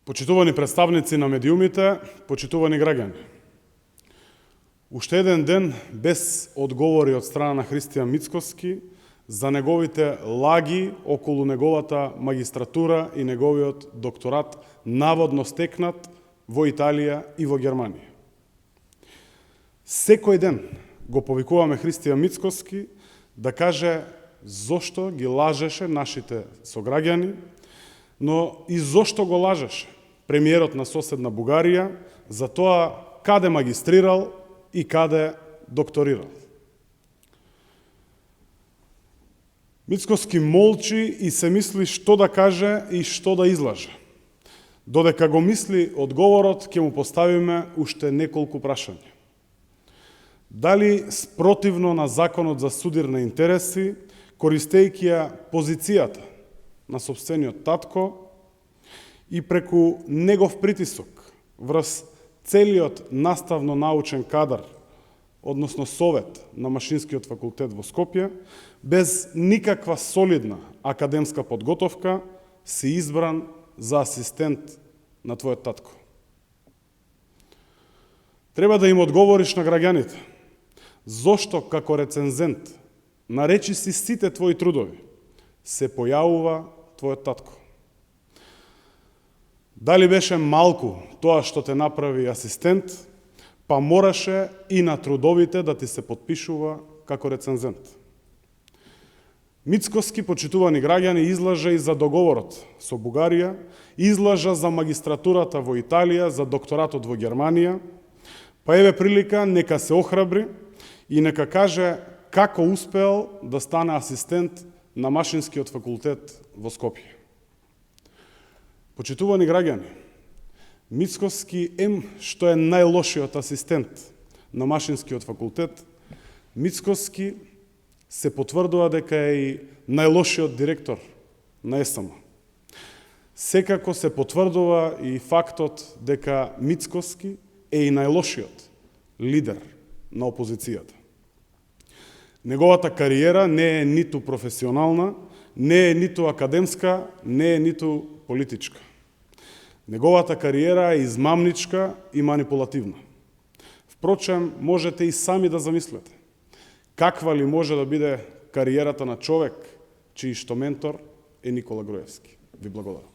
Почитувани представници на медиумите, почитувани граѓани. Уште еден ден без одговори од страна на Христијан Мицкоски за неговите лаги околу неговата магистратура и неговиот докторат наводно стекнат во Италија и во Германија. Секој ден го повикуваме Христијан Мицкоски да каже зошто ги лажеше нашите сограѓани, но и зошто го лажеше премиерот на соседна Бугарија за тоа каде магистрирал и каде докторирал. Мицкоски молчи и се мисли што да каже и што да излаже. Додека го мисли одговорот, ќе му поставиме уште неколку прашања. Дали спротивно на законот за судир на интереси, користејќи ја позицијата на сопствениот татко и преку негов притисок врз целиот наставно-научен кадар, односно совет на Машинскиот факултет во Скопје, без никаква солидна академска подготовка, си избран за асистент на твојот татко. Треба да им одговориш на граѓаните зошто како рецензент на речиси сите твои трудови се појавува твојот татко. Дали беше малку тоа што те направи асистент, па мораше и на трудовите да ти се подпишува како рецензент. Мицкоски, почитувани граѓани, излажа и за договорот со Бугарија, излажа за магистратурата во Италија, за докторатот во Германија, па еве прилика нека се охрабри и нека каже како успеал да стане асистент на Машинскиот факултет во Скопје. Почитувани граѓани, Мицкоски што е најлошиот асистент на Машинскиот факултет, Мицкоски се потврдува дека е и најлошиот директор на ЕСМ. Секако се потврдува и фактот дека Мицкоски е и најлошиот лидер на опозицијата. Неговата кариера не е ниту професионална, не е ниту академска, не е ниту политичка. Неговата кариера е измамничка и манипулативна. Впрочем, можете и сами да замислете каква ли може да биде кариерата на човек чиј што ментор е Никола Груевски. Ви благодарам.